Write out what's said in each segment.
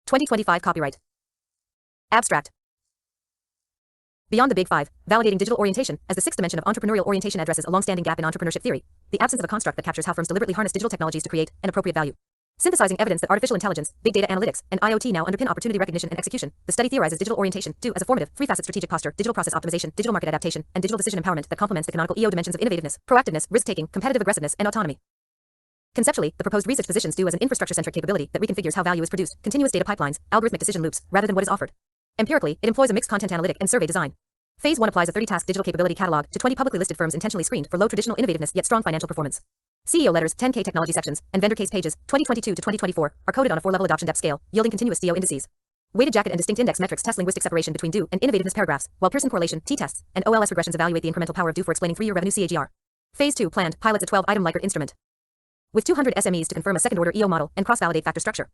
2025 copyright. Abstract. Beyond the Big Five, validating digital orientation as the sixth dimension of entrepreneurial orientation addresses a long-standing gap in entrepreneurship theory, the absence of a construct that captures how firms deliberately harness digital technologies to create an appropriate value. Synthesizing evidence that artificial intelligence, big data analytics, and IoT now underpin opportunity recognition and execution, the study theorizes digital orientation, as a formative, three-facet strategic posture, digital process optimization, digital market adaptation, and digital decision empowerment that complements the canonical EO dimensions of innovativeness, proactiveness, risk-taking, competitive aggressiveness, and autonomy. Conceptually, the proposed research positions do as an infrastructure-centric capability that reconfigures how value is produced, continuous data pipelines, algorithmic decision loops, rather than what is offered. Empirically, it employs a mixed content analytic and survey design. Phase 1 applies a 30-task digital capability catalog to 20 publicly listed firms intentionally screened for low traditional innovativeness yet strong financial performance. CEO letters, 10K technology sections, and vendor case pages, 2022 to 2024, are coded on a 4-level adoption depth scale, yielding continuous CEO indices. Weighted jacket and distinct index metrics test linguistic separation between do and innovativeness paragraphs, while Pearson correlation, t-tests, and OLS regressions evaluate the incremental power of do for explaining 3-year revenue CAGR. Phase 2 planned pilots a 12-item Likert instrument with 200 SMEs to confirm a second-order EO model and cross-validate factor structure.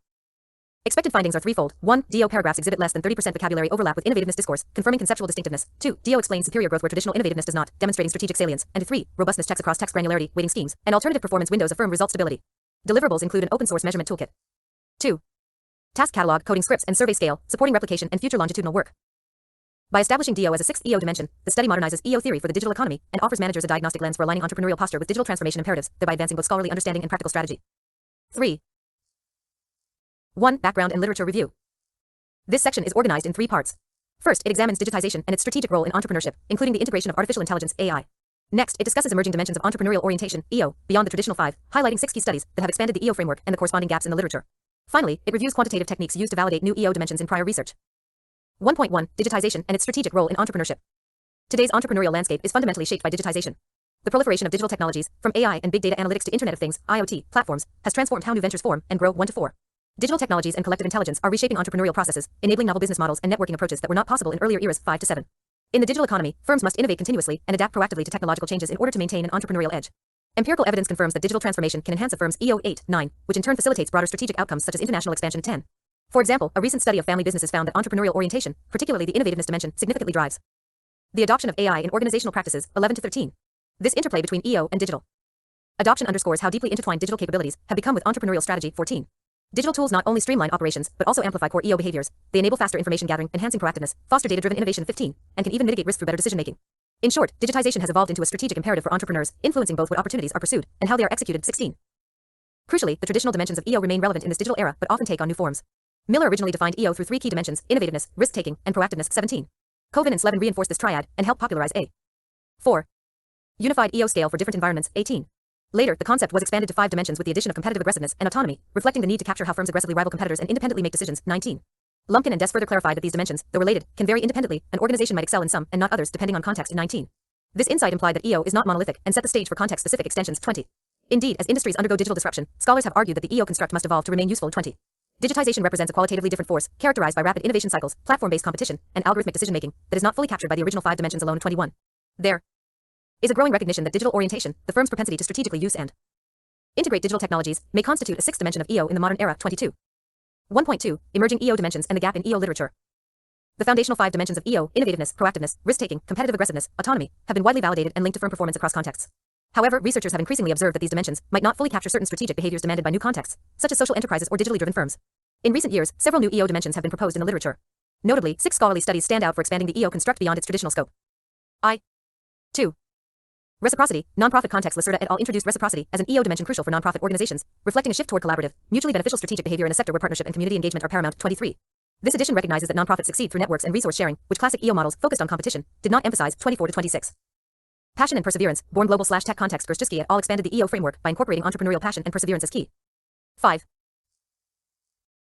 Expected findings are threefold. 1. DO paragraphs exhibit less than 30% vocabulary overlap with innovativeness discourse, confirming conceptual distinctiveness. 2. DO explains superior growth where traditional innovativeness does not, demonstrating strategic salience. And 3. Robustness checks across text granularity, weighting schemes, and alternative performance windows affirm result stability. Deliverables include an open-source measurement toolkit. 2. Task catalog, coding scripts, and survey scale, supporting replication and future longitudinal work. By establishing DO as a sixth EO dimension, the study modernizes EO theory for the digital economy and offers managers a diagnostic lens for aligning entrepreneurial posture with digital transformation imperatives, thereby advancing both scholarly understanding and practical strategy. 3. 1. Background and literature review. This section is organized in 3 parts. First, it examines digitization and its strategic role in entrepreneurship, including the integration of artificial intelligence (AI). Next, it discusses emerging dimensions of entrepreneurial orientation (EO) beyond the traditional 5, highlighting 6 key studies that have expanded the EO framework and the corresponding gaps in the literature. Finally, it reviews quantitative techniques used to validate new EO dimensions in prior research. 1.1 Digitization and its strategic role in entrepreneurship. Today's entrepreneurial landscape is fundamentally shaped by digitization. The proliferation of digital technologies, from AI and big data analytics to Internet of Things (IoT) platforms, has transformed how new ventures form and grow 1 to 4. Digital technologies and collective intelligence are reshaping entrepreneurial processes, enabling novel business models and networking approaches that were not possible in earlier eras 5 to 7. In the digital economy, firms must innovate continuously and adapt proactively to technological changes in order to maintain an entrepreneurial edge. Empirical evidence confirms that digital transformation can enhance a firm's EO 8-9, which in turn facilitates broader strategic outcomes such as international expansion 10. For example, a recent study of family businesses found that entrepreneurial orientation, particularly the innovativeness dimension, significantly drives the adoption of AI in organizational practices 11 to 13. This interplay between EO and digital adoption underscores how deeply intertwined digital capabilities have become with entrepreneurial strategy 14. Digital tools not only streamline operations, but also amplify core EO behaviors. They enable faster information gathering, enhancing proactiveness, foster data-driven innovation 15, and can even mitigate risk through better decision-making. In short, digitization has evolved into a strategic imperative for entrepreneurs, influencing both what opportunities are pursued and how they are executed 16. Crucially, the traditional dimensions of EO remain relevant in this digital era, but often take on new forms. Miller originally defined EO through 3 key dimensions: innovativeness, risk-taking, and proactiveness 17. Koven and Slevin reinforced this triad and helped popularize a 4. Unified EO scale for different environments 18. Later, the concept was expanded to 5 dimensions with the addition of competitive aggressiveness and autonomy, reflecting the need to capture how firms aggressively rival competitors and independently make decisions 19. Lumpkin and Des further clarified that these dimensions, though related, can vary independently. An organization might excel in some and not others depending on context 19. This insight implied that EO is not monolithic and set the stage for context-specific extensions 20. Indeed, as industries undergo digital disruption, scholars have argued that the EO construct must evolve to remain useful 20. Digitization represents a qualitatively different force, characterized by rapid innovation cycles, platform-based competition, and algorithmic decision-making that is not fully captured by the original 5 dimensions alone 21. There is a growing recognition that digital orientation, the firm's propensity to strategically use and integrate digital technologies, may constitute a 6th dimension of EO in the modern era 22. 1.2 Emerging EO dimensions and the gap in EO literature. The foundational 5 dimensions of EO, innovativeness, proactiveness, risk-taking, competitive aggressiveness, autonomy, have been widely validated and linked to firm performance across contexts. However, researchers have increasingly observed that these dimensions might not fully capture certain strategic behaviors demanded by new contexts, such as social enterprises or digitally driven firms. In recent years, several new EO dimensions have been proposed in the literature. Notably, 6 scholarly studies stand out for expanding the EO construct beyond its traditional scope. 2. Reciprocity. Nonprofit context. Lacerda et al. Introduced reciprocity as an EO dimension crucial for nonprofit organizations, reflecting a shift toward collaborative, mutually beneficial strategic behavior in a sector where partnership and community engagement are paramount 23. This edition recognizes that nonprofits succeed through networks and resource sharing, which classic EO models focused on competition did not emphasize 24 to 26. Passion and perseverance. Born global/tech context. Gershinsky et al. Expanded the EO framework by incorporating entrepreneurial passion and perseverance as key. 5.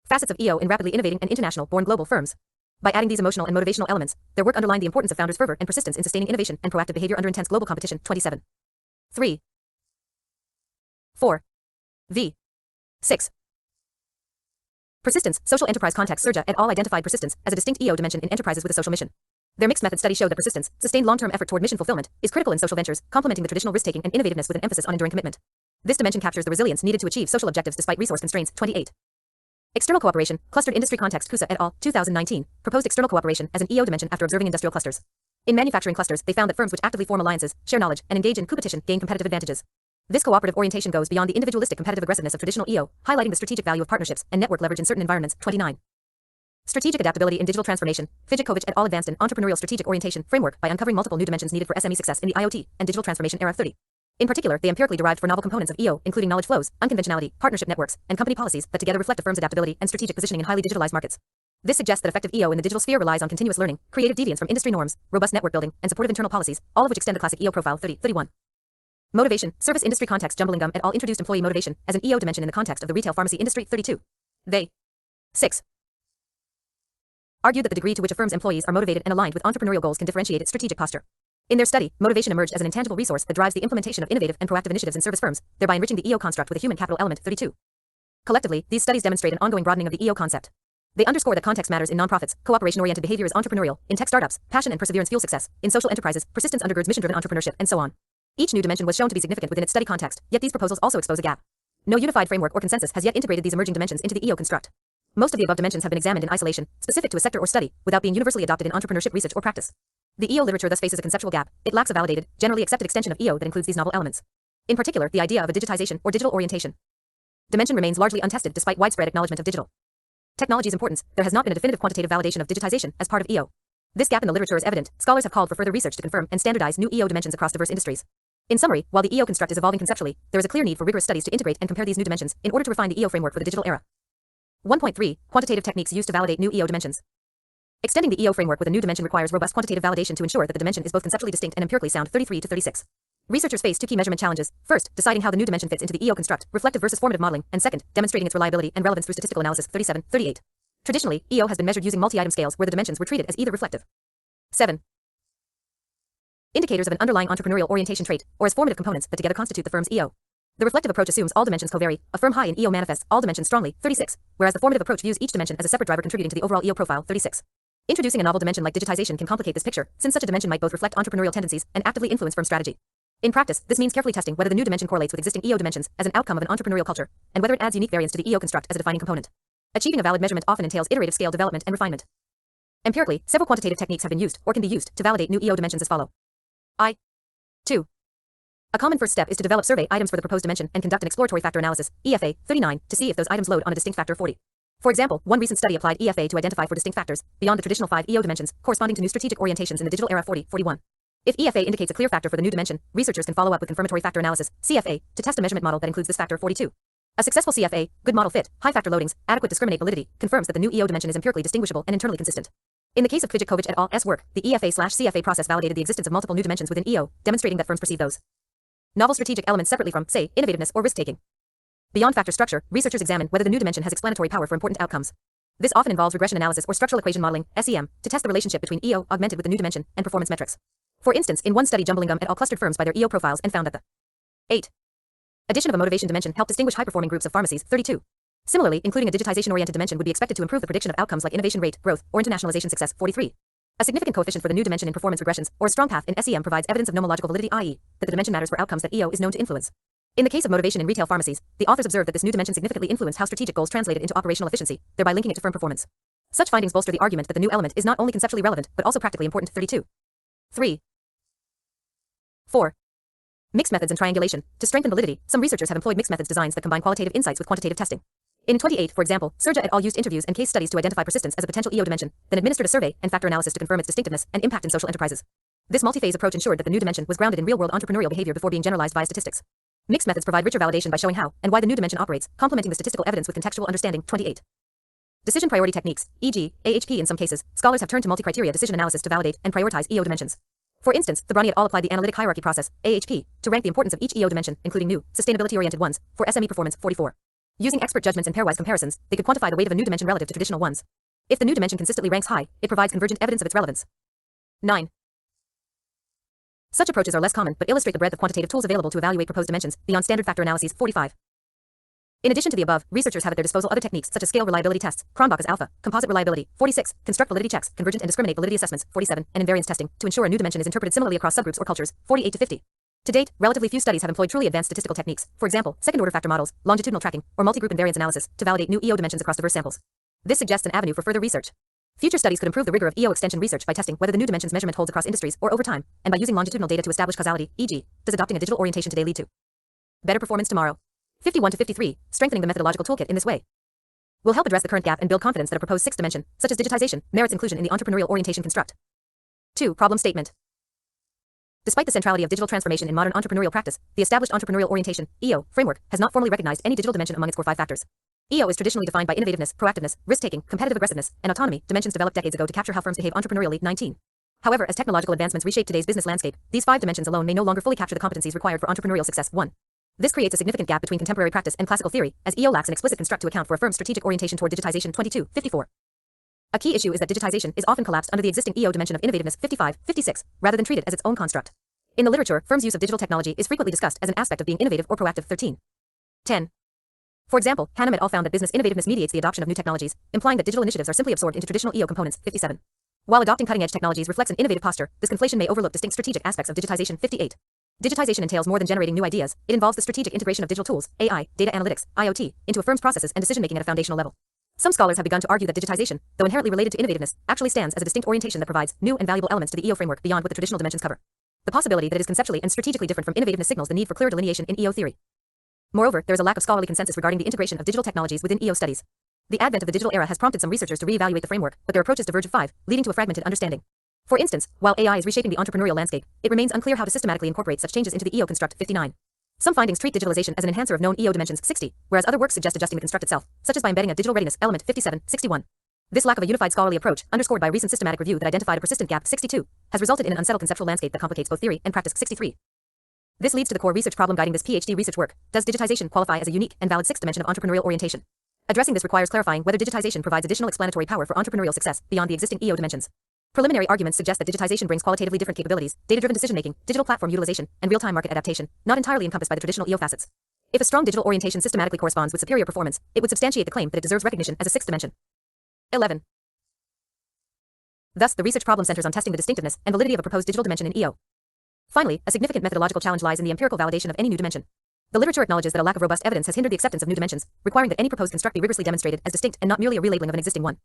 Facets of EO in rapidly innovating and international born global firms. By adding these emotional and motivational elements, their work underlined the importance of founders' fervor and persistence in sustaining innovation and proactive behavior under intense global competition 27. 3. 4. V. 6. Persistence. Social enterprise context. Surja et al. Identified persistence as a distinct EO dimension in enterprises with a social mission. Their mixed method studies show that persistence, sustained long-term effort toward mission fulfillment, is critical in social ventures, complementing the traditional risk-taking and innovativeness with an emphasis on enduring commitment. This dimension captures the resilience needed to achieve social objectives despite resource constraints 28. External cooperation. Clustered industry context. Kusa et al. 2019 proposed external cooperation as an EO dimension after observing industrial clusters. In manufacturing clusters, they found that firms which actively form alliances, share knowledge, and engage in competition gain competitive advantages. This cooperative orientation goes beyond the individualistic competitive aggressiveness of traditional EO, highlighting the strategic value of partnerships and network leverage in certain environments 29. Strategic Adaptability in Digital Transformation, Fidjikovic et al. Advanced in Entrepreneurial Strategic Orientation Framework by uncovering multiple new dimensions needed for SME success in the IoT and digital transformation era 30. In particular, they empirically derived for novel components of EO, including knowledge flows, unconventionality, partnership networks, and company policies that together reflect a firm's adaptability and strategic positioning in highly digitalized markets. This suggests that effective EO in the digital sphere relies on continuous learning, creative deviance from industry norms, robust network building, and supportive internal policies, all of which extend the classic EO profile 30-31. Motivation, service industry context. Jumblingham et al. Introduced employee motivation as an EO dimension in the context of the retail pharmacy industry 32. They 6. Argued that the degree to which a firm's employees are motivated and aligned with entrepreneurial goals can differentiate its strategic posture. In their study, motivation emerged as an intangible resource that drives the implementation of innovative and proactive initiatives in service firms, thereby enriching the EO construct with a human capital element 32. Collectively, these studies demonstrate an ongoing broadening of the EO concept. They underscore that context matters in nonprofits, cooperation-oriented behavior is entrepreneurial, in tech startups, passion and perseverance fuel success, in social enterprises, persistence undergirds mission-driven entrepreneurship, and so on. Each new dimension was shown to be significant within its study context, yet these proposals also expose a gap. No unified framework or consensus has yet integrated these emerging dimensions into the EO construct. Most of the above dimensions have been examined in isolation, specific to a sector or study, without being universally adopted in entrepreneurship research or practice. The EO literature thus faces a conceptual gap. It lacks a validated, generally accepted extension of EO that includes these novel elements. In particular, the idea of a digitization or digital orientation dimension remains largely untested despite widespread acknowledgement of digital technology's importance. There has not been a definitive quantitative validation of digitization as part of EO. This gap in the literature is evident. Scholars have called for further research to confirm and standardize new EO dimensions across diverse industries. In summary, while the EO construct is evolving conceptually, there is a clear need for rigorous studies to integrate and compare these new dimensions in order to refine the EO framework for the digital era. 1.3 Quantitative techniques used to validate new EO dimensions. Extending the EO framework with a new dimension requires robust quantitative validation to ensure that the dimension is both conceptually distinct and empirically sound 33-36. Researchers face two key measurement challenges. First, deciding how the new dimension fits into the EO construct, reflective versus formative modeling, and second, demonstrating its reliability and relevance through statistical analysis 37-38. Traditionally, EO has been measured using multi-item scales where the dimensions were treated as either reflective 7. Indicators of an underlying entrepreneurial orientation trait, or as formative components that together constitute the firm's EO. The reflective approach assumes all dimensions covary. A firm high in EO manifests all dimensions strongly 36, whereas the formative approach views each dimension as a separate driver contributing to the overall EO profile 36. Introducing a novel dimension like digitization can complicate this picture, since such a dimension might both reflect entrepreneurial tendencies and actively influence firm strategy. In practice, this means carefully testing whether the new dimension correlates with existing EO dimensions as an outcome of an entrepreneurial culture, and whether it adds unique variance to the EO construct as a defining component. Achieving a valid measurement often entails iterative scale development and refinement. Empirically, several quantitative techniques have been used, or can be used, to validate new EO dimensions as follow. 2. A common first step is to develop survey items for the proposed dimension and conduct an exploratory factor analysis, EFA, 39, to see if those items load on a distinct factor 40. For example, one recent study applied EFA to identify for distinct factors, beyond the traditional 5 EO dimensions, corresponding to new strategic orientations in the digital era 40-41. If EFA indicates a clear factor for the new dimension, researchers can follow up with confirmatory factor analysis, CFA, to test a measurement model that includes this factor 42. A successful CFA, good model fit, high factor loadings, adequate discriminate validity, confirms that the new EO dimension is empirically distinguishable and internally consistent. In the case of Fidjikovic et al.'s work, the EFA/CFA process validated the existence of multiple new dimensions within EO, demonstrating that firms perceive those novel strategic elements separately from, say, innovativeness or risk-taking. Beyond factor structure, researchers examine whether the new dimension has explanatory power for important outcomes. This often involves regression analysis or structural equation modeling, SEM, to test the relationship between EO augmented with the new dimension and performance metrics. For instance, in one study, Jumblingham et al. Clustered firms by their EO profiles and found that the 8. addition of a motivation dimension helped distinguish high-performing groups of pharmacies 32. Similarly, including a digitization-oriented dimension would be expected to improve the prediction of outcomes like innovation rate, growth, or internationalization success 43. A significant coefficient for the new dimension in performance regressions, or a strong path in SEM provides evidence of nomological validity, i.e., that the dimension matters for outcomes that EO is known to influence. In the case of motivation in retail pharmacies, the authors observed that this new dimension significantly influenced how strategic goals translated into operational efficiency, thereby linking it to firm performance. Such findings bolster the argument that the new element is not only conceptually relevant, but also practically important 32. 3. 4. Mixed methods and triangulation. To strengthen validity, some researchers have employed mixed methods designs that combine qualitative insights with quantitative testing. In 28, for example, Serja et al. Used interviews and case studies to identify persistence as a potential EO dimension, then administered a survey and factor analysis to confirm its distinctiveness and impact in social enterprises. This multi-phase approach ensured that the new dimension was grounded in real-world entrepreneurial behavior before being generalized via statistics. Mixed methods provide richer validation by showing how and why the new dimension operates, complementing the statistical evidence with contextual understanding. 28. Decision priority techniques, e.g., AHP. In some cases, scholars have turned to multi-criteria decision analysis to validate and prioritize EO dimensions. For instance, the Brani et al. Applied the analytic hierarchy process, AHP, to rank the importance of each EO dimension, including new, sustainability-oriented ones, for SME performance 44. Using expert judgments and pairwise comparisons, they could quantify the weight of a new dimension relative to traditional ones. If the new dimension consistently ranks high, it provides convergent evidence of its relevance. 9. Such approaches are less common, but illustrate the breadth of quantitative tools available to evaluate proposed dimensions, beyond standard factor analyses 45. In addition to the above, researchers have at their disposal other techniques such as scale reliability tests, Cronbach's alpha, composite reliability, 46, construct validity checks, convergent and discriminate validity assessments, 47, and invariance testing, to ensure a new dimension is interpreted similarly across subgroups or cultures, 48 to 50. To date, relatively few studies have employed truly advanced statistical techniques, for example, second-order factor models, longitudinal tracking, or multi-group invariance analysis, to validate new EO dimensions across diverse samples. This suggests an avenue for further research. Future studies could improve the rigor of EO extension research by testing whether the new dimension's measurement holds across industries or over time, and by using longitudinal data to establish causality, e.g., does adopting a digital orientation today lead to better performance tomorrow? 51 to 53, strengthening the methodological toolkit in this way. will help address the current gap and build confidence that a proposed sixth dimension, such as digitization, merits inclusion in the entrepreneurial orientation construct. 2. Problem statement. Despite the centrality of digital transformation in modern entrepreneurial practice, the established entrepreneurial orientation (EO) framework has not formally recognized any digital dimension among its core 5 factors. EO is traditionally defined by innovativeness, proactiveness, risk-taking, competitive aggressiveness, and autonomy, dimensions developed decades ago to capture how firms behave entrepreneurially. 19. However, as technological advancements reshape today's business landscape, these 5 dimensions alone may no longer fully capture the competencies required for entrepreneurial success. 1. This creates a significant gap between contemporary practice and classical theory, as EO lacks an explicit construct to account for a firm's strategic orientation toward digitization. 22.54. A key issue is that digitization is often collapsed under the existing EO dimension of innovativeness. 55.56, rather than treated as its own construct. In the literature, firms' use of digital technology is frequently discussed as an aspect of being innovative or proactive. 13.10. For example, Hannam et al. Found that business innovativeness mediates the adoption of new technologies, implying that digital initiatives are simply absorbed into traditional EO components. 57. While adopting cutting-edge technologies reflects an innovative posture, this conflation may overlook distinct strategic aspects of digitization. 58. Digitization entails more than generating new ideas. It involves the strategic integration of digital tools, AI, data analytics, IoT, into a firm's processes and decision-making at a foundational level. Some scholars have begun to argue that digitization, though inherently related to innovativeness, actually stands as a distinct orientation that provides new and valuable elements to the EO framework beyond what the traditional dimensions cover. The possibility that it is conceptually and strategically different from innovativeness signals the need for clear delineation in EO theory. Moreover, there is a lack of scholarly consensus regarding the integration of digital technologies within EO studies. The advent of the digital era has prompted some researchers to reevaluate the framework, but their approaches diverge. 5, leading to a fragmented understanding. For instance, while AI is reshaping the entrepreneurial landscape, it remains unclear how to systematically incorporate such changes into the EO construct. 59. Some findings treat digitalization as an enhancer of known EO dimensions. 60, whereas other works suggest adjusting the construct itself, such as by embedding a digital readiness element. 57. 61. This lack of a unified scholarly approach, underscored by recent systematic review that identified a persistent gap. 62, has resulted in an unsettled conceptual landscape that complicates both theory and practice. 63. This leads to the core research problem guiding this PhD research work. Does digitization qualify as a unique and valid sixth dimension of entrepreneurial orientation? Addressing this requires clarifying whether digitization provides additional explanatory power for entrepreneurial success beyond the existing EO dimensions. Preliminary arguments suggest that digitization brings qualitatively different capabilities, data-driven decision-making, digital platform utilization, and real-time market adaptation, not entirely encompassed by the traditional EO facets. If a strong digital orientation systematically corresponds with superior performance, it would substantiate the claim that it deserves recognition as a sixth dimension. 11. Thus, the research problem centers on testing the distinctiveness and validity of a proposed digital dimension in EO. Finally, a significant methodological challenge lies in the empirical validation of any new dimension. The literature acknowledges that a lack of robust evidence has hindered the acceptance of new dimensions, requiring that any proposed construct be rigorously demonstrated as distinct and not merely a relabeling of an existing one.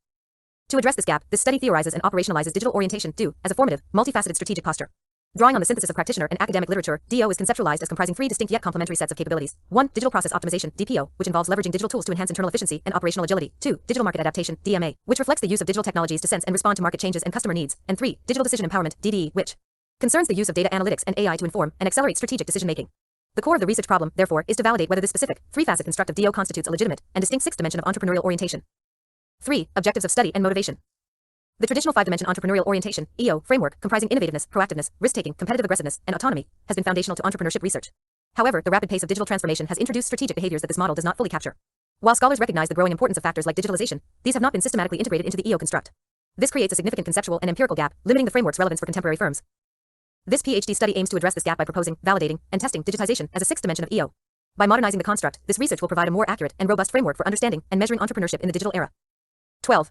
To address this gap, this study theorizes and operationalizes digital orientation (DO) as a formative, multifaceted strategic posture. Drawing on the synthesis of practitioner and academic literature, DO is conceptualized as comprising 3 distinct yet complementary sets of capabilities. 1. Digital process optimization (DPO), which involves leveraging digital tools to enhance internal efficiency and operational agility. 2. Digital market adaptation (DMA), which reflects the use of digital technologies to sense and respond to market changes and customer needs. And 3. Digital decision empowerment (DDE), which concerns the use of data analytics and AI to inform and accelerate strategic decision-making. The core of the research problem, therefore, is to validate whether this specific, 3-facet construct of DO constitutes a legitimate and distinct sixth dimension of entrepreneurial orientation. 3. Objectives of study and motivation. The traditional 5-dimension entrepreneurial orientation (EO) framework, comprising innovativeness, proactiveness, risk-taking, competitive aggressiveness, and autonomy, has been foundational to entrepreneurship research. However, the rapid pace of digital transformation has introduced strategic behaviors that this model does not fully capture. While scholars recognize the growing importance of factors like digitalization, these have not been systematically integrated into the EO construct. This creates a significant conceptual and empirical gap, limiting the framework's relevance for contemporary firms. This PhD study aims to address this gap by proposing, validating, and testing digitization as a sixth dimension of EO. By modernizing the construct, this research will provide a more accurate and robust framework for understanding and measuring entrepreneurship in the digital era. 12.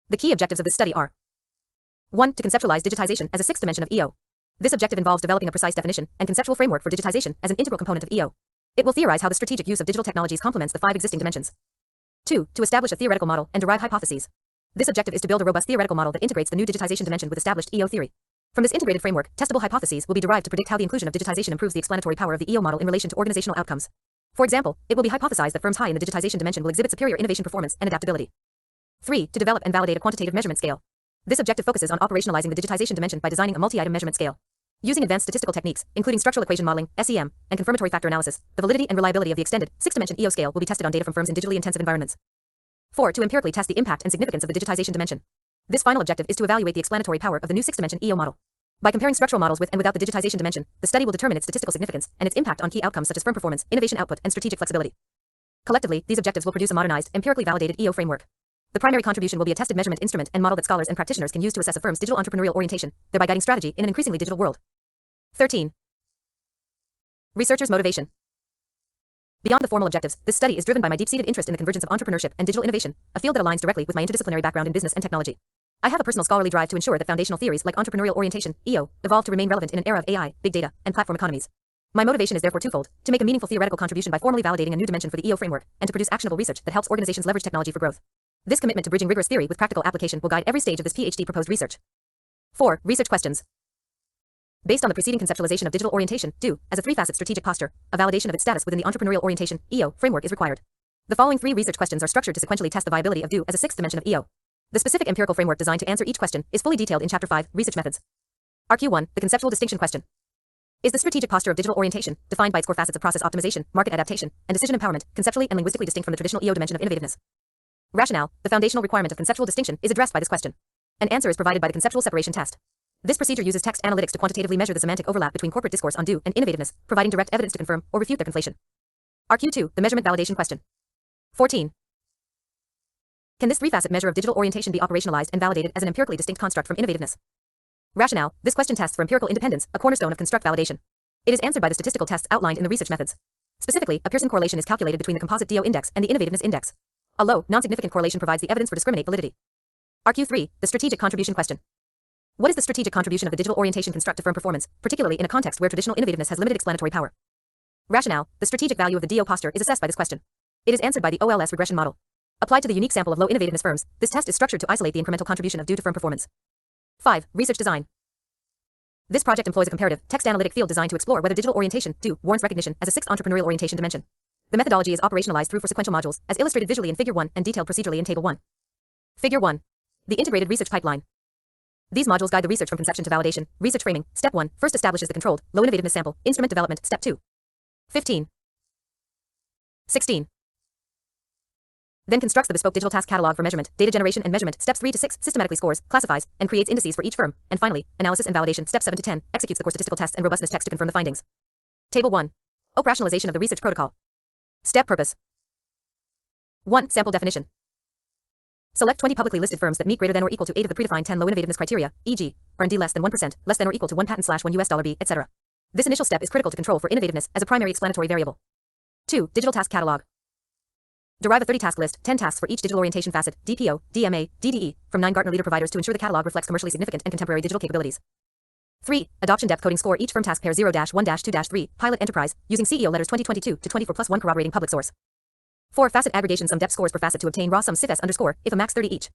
The key objectives of this study are: 1. To conceptualize digitization as a sixth dimension of EO. This objective involves developing a precise definition and conceptual framework for digitization as an integral component of EO. It will theorize how the strategic use of digital technologies complements the 5 existing dimensions. 2. To establish a theoretical model and derive hypotheses. This objective is to build a robust theoretical model that integrates the new digitization dimension with established EO theory. From this integrated framework, testable hypotheses will be derived to predict how the inclusion of digitization improves the explanatory power of the EO model in relation to organizational outcomes. For example, it will be hypothesized that firms high in the digitization dimension will exhibit superior innovation performance and adaptability. 3. To develop and validate a quantitative measurement scale. This objective focuses on operationalizing the digitization dimension by designing a multi-item measurement scale. Using advanced statistical techniques, including structural equation modeling, SEM, and confirmatory factor analysis, the validity and reliability of the extended, sixth-dimension EO scale will be tested on data from firms in digitally intensive environments. 4. To empirically test the impact and significance of the digitization dimension. This final objective is to evaluate the explanatory power of the new sixth-dimension EO model. By comparing structural models with and without the digitization dimension, the study will determine its statistical significance and its impact on key outcomes such as firm performance, innovation output, and strategic flexibility. Collectively, these objectives will produce a modernized, empirically validated EO framework. The primary contribution will be a tested measurement instrument and model that scholars and practitioners can use to assess a firm's digital entrepreneurial orientation, thereby guiding strategy in an increasingly digital world. 13. Researchers' motivation. Beyond the formal objectives, this study is driven by my deep-seated interest in the convergence of entrepreneurship and digital innovation, a field that aligns directly with my interdisciplinary background in business and technology. I have a personal scholarly drive to ensure that foundational theories like entrepreneurial orientation, EO, evolve to remain relevant in an era of AI, big data, and platform economies. My motivation is therefore twofold: to make a meaningful theoretical contribution by formally validating a new dimension for the EO framework, and to produce actionable research that helps organizations leverage technology for growth. This commitment to bridging rigorous theory with practical application will guide every stage of this PhD proposed research. 4. Research questions. Based on the preceding conceptualization of digital orientation, DO, as a 3-facet strategic posture, a validation of its status within the entrepreneurial orientation, EO, framework is required. The following 3 research questions are structured to sequentially test the viability of do as a sixth dimension of EO. The specific empirical framework designed to answer each question is fully detailed in Chapter 5, Research Methods. RQ1, the conceptual distinction question. Is the strategic posture of digital orientation, defined by its core facets of process optimization, market adaptation, and decision empowerment, conceptually and linguistically distinct from the traditional EO dimension of innovativeness? Rationale, the foundational requirement of conceptual distinction, is addressed by this question. An answer is provided by the conceptual separation test. This procedure uses text analytics to quantitatively measure the semantic overlap between corporate discourse on do and innovativeness, providing direct evidence to confirm or refute their conflation. RQ2, the measurement validation question. 14. Can this three-facet measure of digital orientation be operationalized and validated as an empirically distinct construct from innovativeness? Rationale, this question tests for empirical independence, a cornerstone of construct validation. It is answered by the statistical tests outlined in the research methods. Specifically, a Pearson correlation is calculated between the composite DO index and the innovativeness index. A low, non-significant correlation provides the evidence for discriminate validity. RQ3, the strategic contribution question. What is the strategic contribution of the digital orientation construct to firm performance, particularly in a context where traditional innovativeness has limited explanatory power? Rationale, the strategic value of the DO posture is assessed by this question. It is answered by the OLS regression model. Applied to the unique sample of low innovativeness firms, this test is structured to isolate the incremental contribution of do to firm performance. 5. Research design. This project employs a comparative, text analytic field designed to explore whether digital orientation, do, warrants recognition as a sixth entrepreneurial orientation dimension. The methodology is operationalized through 4 sequential modules, as illustrated visually in Figure 1 and detailed procedurally in Table 1. Figure 1. The integrated research pipeline. These modules guide the research from conception to validation. Research framing. Step 1. First establishes the controlled, low innovativeness sample. Instrument development. Step 2. 15. 16. Then constructs the bespoke digital task catalog for measurement, data generation and measurement. Steps 3 to 6. Systematically scores, classifies, and creates indices for each firm. And finally, analysis and validation. Steps 7 to 10. Executes the core statistical tests and robustness checks to confirm the findings. Table 1. Operationalization of the research protocol. Step purpose. 1. Sample definition. Select 20 publicly listed firms that meet greater than or equal to 8 of the predefined 10 low innovativeness criteria, e.g., R&D less than 1%, less than or equal to 1 patent/$1 US B, etc. This initial step is critical to control for innovativeness as a primary explanatory variable. 2. Digital task catalog. Derive a 30-task list, 10 tasks for each digital orientation facet, DPO, DMA, DDE, from 9 Gartner leader providers to ensure the catalog reflects commercially significant and contemporary digital capabilities. 3. Adoption depth coding score each firm task pair 0-1-2-3, pilot enterprise, using CEO letters 2022 to 24 plus 1 corroborating public source. 4. Facet aggregation sum depth scores per facet to obtain raw sum CIFS underscore, if a max 30 each.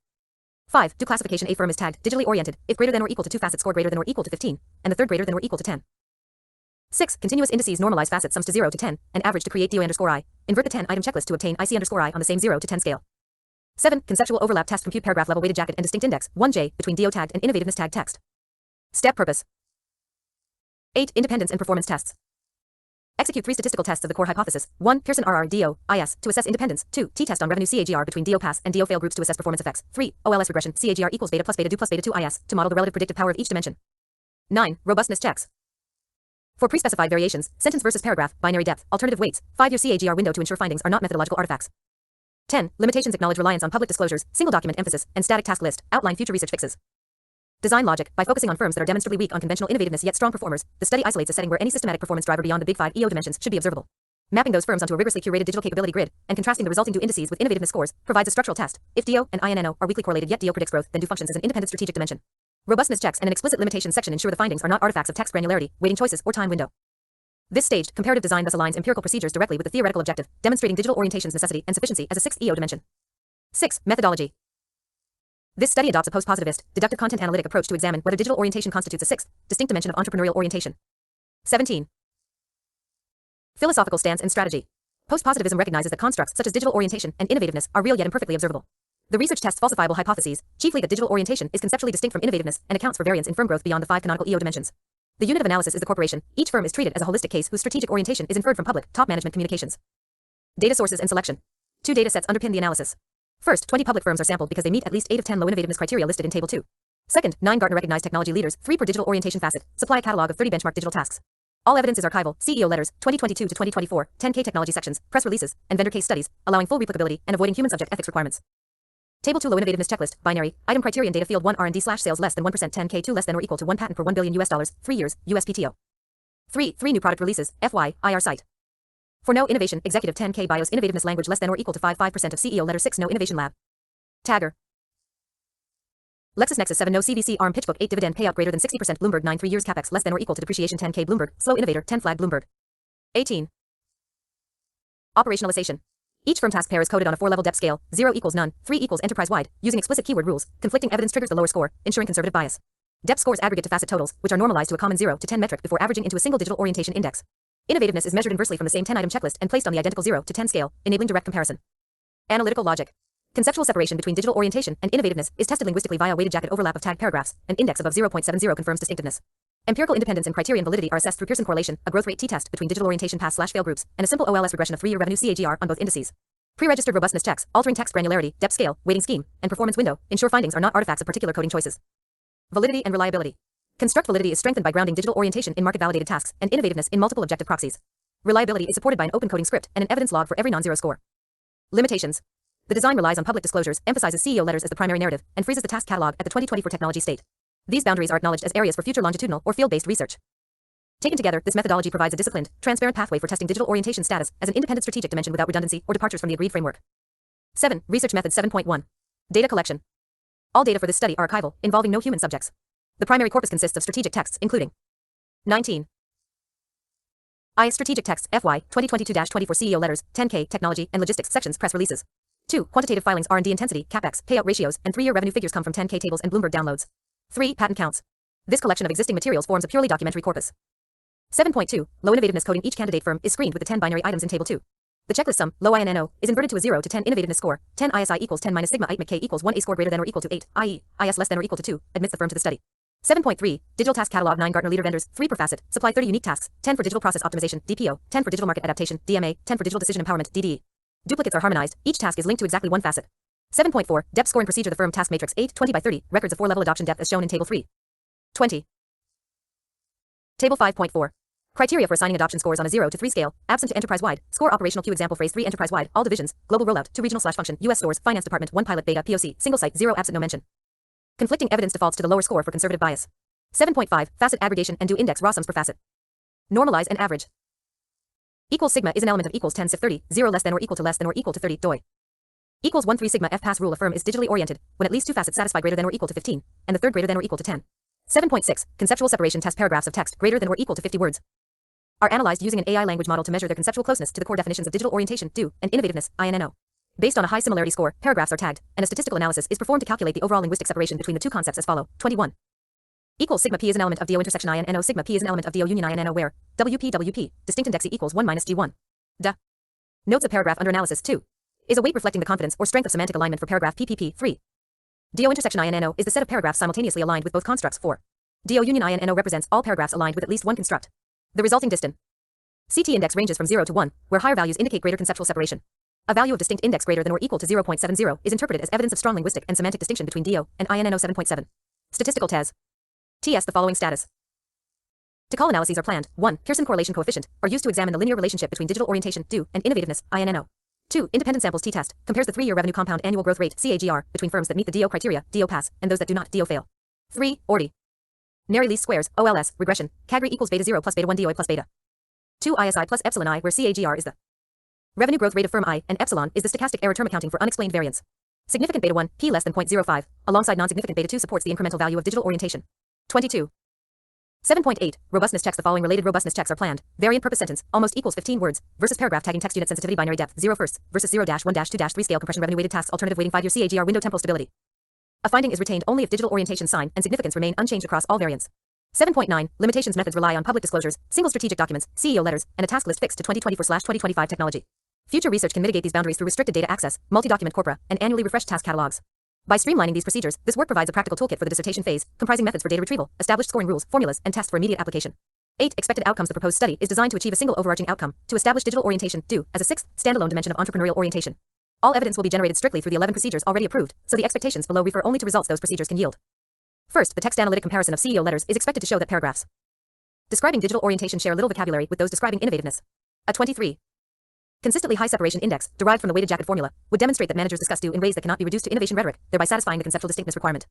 5. Do classification a firm is tagged, digitally oriented, if greater than or equal to 2 facets score greater than or equal to 15, and the third greater than or equal to 10. 6. Continuous indices normalize facet sums to 0 to 10, and average to create DO underscore I. Invert the 10-item checklist to obtain IC underscore I on the same 0 to 10 scale. 7. Conceptual overlap test compute paragraph level weighted jacket and distinct index, 1J, between DO tagged and innovativeness tagged text. Step purpose. 8. Independence and performance tests. Execute 3 statistical tests of the core hypothesis. 1. Pearson RR DO, IS, to assess independence. 2. T-test on revenue CAGR between DO pass and DO fail groups to assess performance effects. 3. OLS regression, CAGR equals beta plus beta do plus beta 2 IS, to model the relative predictive power of each dimension. 9. Robustness checks. For pre-specified variations, sentence versus paragraph, binary depth, alternative weights, 5-year CAGR window to ensure findings are not methodological artifacts. 10. Limitations acknowledge reliance on public disclosures, single document emphasis, and static task list, outline future research fixes. Design logic. By focusing on firms that are demonstrably weak on conventional innovativeness yet strong performers, the study isolates a setting where any systematic performance driver beyond the big 5 EO dimensions should be observable. Mapping those firms onto a rigorously curated digital capability grid, and contrasting the resulting do indices with innovativeness scores, provides a structural test. If DO and INNO are weakly correlated yet DO predicts growth, then do functions as an independent strategic dimension. Robustness checks and an explicit limitations section ensure the findings are not artifacts of text granularity, weighting choices, or time window. This staged, comparative design thus aligns empirical procedures directly with the theoretical objective, demonstrating digital orientation's necessity and sufficiency as a sixth EO dimension. 6. Methodology. This study adopts a post-positivist, deductive content analytic approach to examine whether digital orientation constitutes a sixth, distinct dimension of entrepreneurial orientation. 17. Philosophical stance and strategy. Post-positivism recognizes that constructs such as digital orientation and innovativeness are real yet imperfectly observable. The research tests falsifiable hypotheses, chiefly that digital orientation is conceptually distinct from innovativeness and accounts for variance in firm growth beyond the 5 canonical EO dimensions. The unit of analysis is the corporation. Each firm is treated as a holistic case whose strategic orientation is inferred from public, top management communications. Data sources and selection. 2 data sets underpin the analysis. First, 20 public firms are sampled because they meet at least 8 of 10 low innovativeness criteria listed in Table 2. Second, 9 Gartner recognized technology leaders, 3 per digital orientation facet, supply a catalog of 30 benchmark digital tasks. All evidence is archival, CEO letters, 2022 to 2024, 10K technology sections, press releases, and vendor case studies, allowing full replicability and avoiding human subject ethics requirements. Table 2 low innovativeness checklist, binary, item criterion data field 1 R&D/sales less than 1% 10K 2 less than or equal to 1 patent per $1 billion 3 years, USPTO. 3 new product releases, FY, IR site. For no innovation, executive 10K BIOS innovativeness language less than or equal to 5% of CEO letter 6 no innovation lab. Tagger. LexisNexis 7 no CVC ARM pitchbook 8 dividend payout greater than 60% Bloomberg 9 3 years capex less than or equal to depreciation 10K Bloomberg, slow innovator 10 flag Bloomberg. 18. Operationalization. Each firm task pair is coded on a 4-level depth scale, 0 equals none, 3 equals enterprise-wide, using explicit keyword rules. Conflicting evidence triggers the lower score, ensuring conservative bias. Depth scores aggregate to facet totals, which are normalized to a common 0 to 10 metric before averaging into a single digital orientation index. Innovativeness is measured inversely from the same 10-item checklist and placed on the identical 0 to 10 scale, enabling direct comparison. Analytical logic. Conceptual separation between digital orientation and innovativeness is tested linguistically via weighted jacket overlap of tagged paragraphs. An index above 0.70 confirms distinctiveness. Empirical independence and criterion validity are assessed through Pearson correlation, a growth rate t-test between digital orientation pass/fail groups, and a simple OLS regression of 3-year revenue CAGR on both indices. Pre-registered robustness checks, altering text granularity, depth scale, weighting scheme, and performance window ensure findings are not artifacts of particular coding choices. Validity and reliability. Construct validity is strengthened by grounding digital orientation in market-validated tasks and innovativeness in multiple objective proxies. Reliability is supported by an open coding script and an evidence log for every non-zero score. Limitations. The design relies on public disclosures, emphasizes CEO letters as the primary narrative, and freezes the task catalog at the 2024 technology state. These boundaries are acknowledged as areas for future longitudinal or field-based research. Taken together, this methodology provides a disciplined, transparent pathway for testing digital orientation status as an independent strategic dimension without redundancy or departures from the agreed framework. 7. Research Method 7.1. Data collection. All data for this study are archival, involving no human subjects. The primary corpus consists of strategic texts, including 19. Strategic texts, FY, 2022-24 CEO letters, 10K, technology and logistics sections, press releases. 2. Quantitative filings, R&D intensity, CapEx, payout ratios, and 3-year revenue figures come from 10K tables and Bloomberg downloads. 3. Patent counts. This collection of existing materials forms a purely documentary corpus. 7.2. Low innovativeness coding. Each candidate firm is screened with the 10 binary items in Table 2. The checklist sum, low INNO, is inverted to a 0 to 10 innovativeness score. 10 ISI equals 10 minus sigma ITMK equals 1 A score greater than or equal to 8, i.e., IS less than or equal to 2, admits the firm to the study. 7.3. Digital task catalog. 9 Gartner leader vendors, 3 per facet, supply 30 unique tasks, 10 for digital process optimization, DPO, 10 for digital market adaptation, DMA, 10 for digital decision empowerment, DDE. Duplicates are harmonized. Each task is linked to exactly one facet. 7.4. Depth scoring procedure. The firm task matrix 8, 20 by 30, records of 4-level adoption depth as shown in Table 3. 20. Table 5.4. Criteria for assigning adoption scores on a 0 to 3 scale, absent to enterprise-wide, score operational queue example phrase 3 enterprise-wide, all divisions, global rollout, 2 regional/function, US stores, finance department, 1 pilot beta, POC, single site, 0 absent no mention. Conflicting evidence defaults to the lower score for conservative bias. 7.5. Facet aggregation and do index raw sums per facet. Normalize and average. Equals sigma is an element of equals 10 CIF 30, 0 less than or equal to 30, doi. Equals 1 3 sigma F pass rule. A firm is digitally oriented when at least 2 facets satisfy greater than or equal to 15, and the third greater than or equal to 10. 7.6. Conceptual separation test paragraphs of text greater than or equal to 50 words are analyzed using an AI language model to measure their conceptual closeness to the core definitions of digital orientation, do, and innovativeness, INNO. Based on a high similarity score, paragraphs are tagged, and a statistical analysis is performed to calculate the overall linguistic separation between the two concepts as follow. 21. Equals sigma P is an element of DO intersection INNO. Sigma P is an element of DO union INNO where WP distinct index equals 1 minus G1. Da. Notes a paragraph under analysis. 2. Is a weight reflecting the confidence or strength of semantic alignment for paragraph PPP. 3. DO intersection INNO is the set of paragraphs simultaneously aligned with both constructs. 4. DO union INNO represents all paragraphs aligned with at least one construct. The resulting distant CT index ranges from 0 to 1, where higher values indicate greater conceptual separation. A value of distinct index greater than or equal to 0.70 is interpreted as evidence of strong linguistic and semantic distinction between DO and INNO. 7.7. Statistical TES. TS the following status. To call analyses are planned. 1. Pearson correlation coefficient are used to examine the linear relationship between digital orientation, do, and innovativeness, INNO. 2. Independent samples t-test compares the 3-year revenue compound annual growth rate, CAGR, between firms that meet the DO criteria, DO pass, and those that do not, DO fail. 3. ORDI. Nary least squares, OLS, regression, CAGR equals beta 0 plus beta 1 DOI plus beta 2 ISI plus epsilon I, where CAGR is the revenue growth rate of firm I, and epsilon is the stochastic error term accounting for unexplained variance. Significant beta 1, P less than 0.05, alongside non-significant beta 2 supports the incremental value of digital orientation. 22. 7.8. Robustness checks. The following related robustness checks are planned. Variant purpose sentence, almost equals 15 words, versus paragraph tagging text unit sensitivity binary depth, 0 first, versus 0-1-2-3 scale compression revenue weighted tasks alternative weighting 5-year CAGR window temporal stability. A finding is retained only if digital orientation sign and significance remain unchanged across all variants. 7.9. Limitations methods rely on public disclosures, single strategic documents, CEO letters, and a task list fixed to 2024/2025 technology. Future research can mitigate these boundaries through restricted data access, multi-document corpora, and annually refreshed task catalogs. By streamlining these procedures, this work provides a practical toolkit for the dissertation phase, comprising methods for data retrieval, established scoring rules, formulas, and tests for immediate application. 8. Expected outcomes. The proposed study is designed to achieve a single overarching outcome, to establish digital orientation, do, as a sixth, standalone dimension of entrepreneurial orientation. All evidence will be generated strictly through the 11 procedures already approved, so the expectations below refer only to results those procedures can yield. First, the text analytic comparison of CEO letters is expected to show that paragraphs describing digital orientation share little vocabulary with those describing innovativeness. A 23. Consistently high separation index, derived from the weighted jacket formula, would demonstrate that managers discuss do in ways that cannot be reduced to innovation rhetoric, thereby satisfying the conceptual distinctness requirement.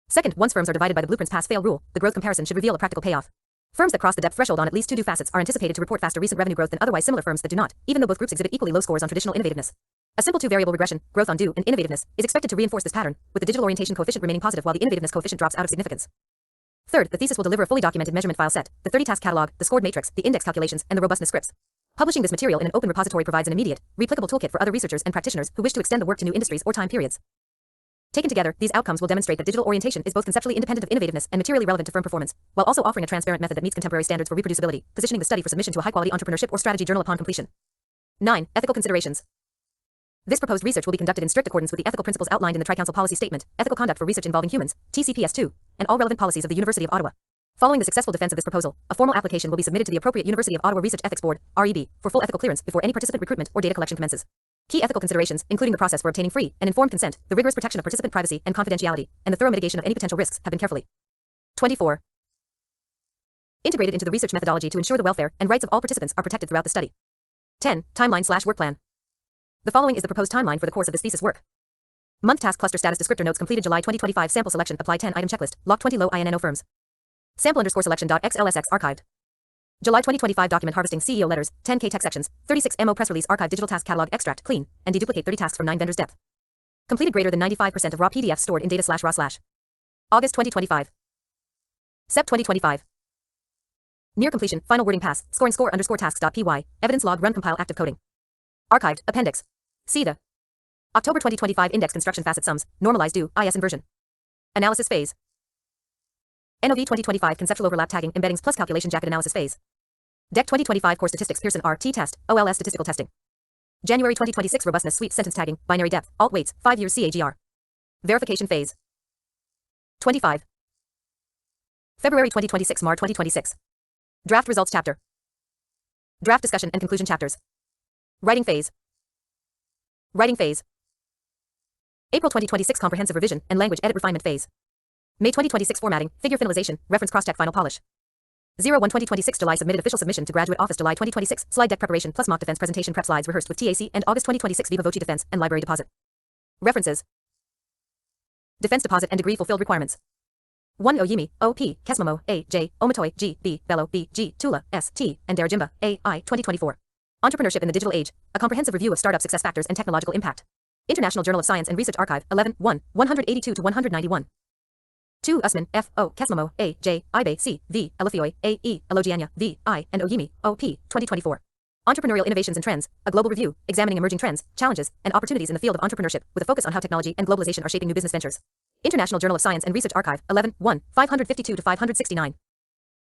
Second, once firms are divided by the blueprint's pass-fail rule, the growth comparison should reveal a practical payoff. Firms that cross the depth threshold on at least 2 do facets are anticipated to report faster recent revenue growth than otherwise similar firms that do not, even though both groups exhibit equally low scores on traditional innovativeness. A simple 2-variable regression, growth on do and innovativeness, is expected to reinforce this pattern, with the digital orientation coefficient remaining positive while the innovativeness coefficient drops out of significance. Third, the thesis will deliver a fully documented measurement file set, the 30-task catalog, the scored matrix, the index calculations, and the robustness scripts. Publishing this material in an open repository provides an immediate, replicable toolkit for other researchers and practitioners who wish to extend the work to new industries or time periods. Taken together, these outcomes will demonstrate that digital orientation is both conceptually independent of innovativeness and materially relevant to firm performance, while also offering a transparent method that meets contemporary standards for reproducibility, positioning the study for submission to a high-quality entrepreneurship or strategy journal upon completion. 9. Ethical considerations. This proposed research will be conducted in strict accordance with the ethical principles outlined in the Tri-Council Policy Statement, Ethical Conduct for Research Involving Humans, TCPS 2, and all relevant policies of the University of Ottawa. Following the successful defense of this proposal, a formal application will be submitted to the appropriate University of Ottawa Research Ethics Board, REB, for full ethical clearance before any participant recruitment or data collection commences. Key ethical considerations, including the process for obtaining free and informed consent, the rigorous protection of participant privacy and confidentiality, and the thorough mitigation of any potential risks, have been carefully 24. Integrated into the research methodology to ensure the welfare and rights of all participants are protected throughout the study. 10. Timeline/work plan. The following is the proposed timeline for the course of this thesis work. Month task cluster status descriptor notes completed July 2025 sample selection apply 10 item checklist log 20 low INNO firms. Sample_selection.xlsx archived. July 2025 document harvesting CEO letters 10K text sections 36 MO press release archive digital task catalog extract clean and deduplicate 30 tasks from 9 vendors depth. Completed greater than 95% of raw PDFs stored in data/raw/. August 2025. Sep 2025. Near completion, final wording pass, scoring score_tasks.py, evidence log run compile active coding. Archived, appendix. See the October 2025 index construction facet sums, normalized do, IS inversion. Analysis phase. NOV 2025 conceptual overlap tagging embeddings plus calculation jacket analysis phase. DEC 2025 core statistics Pearson RT test, OLS statistical testing. January 2026 robustness suite sentence tagging, binary depth, alt weights, 5 years CAGR. Verification phase. 25. February 2026 MAR 2026. Draft results chapter. Draft discussion and conclusion chapters. Writing phase. Writing phase. April 2026 comprehensive revision and language edit refinement phase. May 2026 formatting, figure finalization, reference crosscheck final polish. 01/2026 July submitted official submission to graduate office July 2026 slide deck preparation plus mock defense presentation prep slides rehearsed with TAC and August 2026 Viva Voce defense and library deposit. References. Defense deposit and degree fulfilled requirements. 1 Oyemi, O.P., Kesmomo, A.J., Omatoi, G.B., Bello, B.G., Tula, S.T., and Darajimba, A.I. 2024. Entrepreneurship in the Digital Age, a comprehensive review of startup success factors and technological impact. International Journal of Science and Research Archive, 11, 1, 182-191. 2 Usman, F. O. Kesmomo, A. J. Ibe, C. V. Elafioi, A. E. Elogiania, V. I. and Oyemi, O.P. 2024. Entrepreneurial Innovations and Trends, a global review, examining emerging trends, challenges, and opportunities in the field of entrepreneurship, with a focus on how technology and globalization are shaping new business ventures. International Journal of Science and Research Archive, 11, 1, 552-569.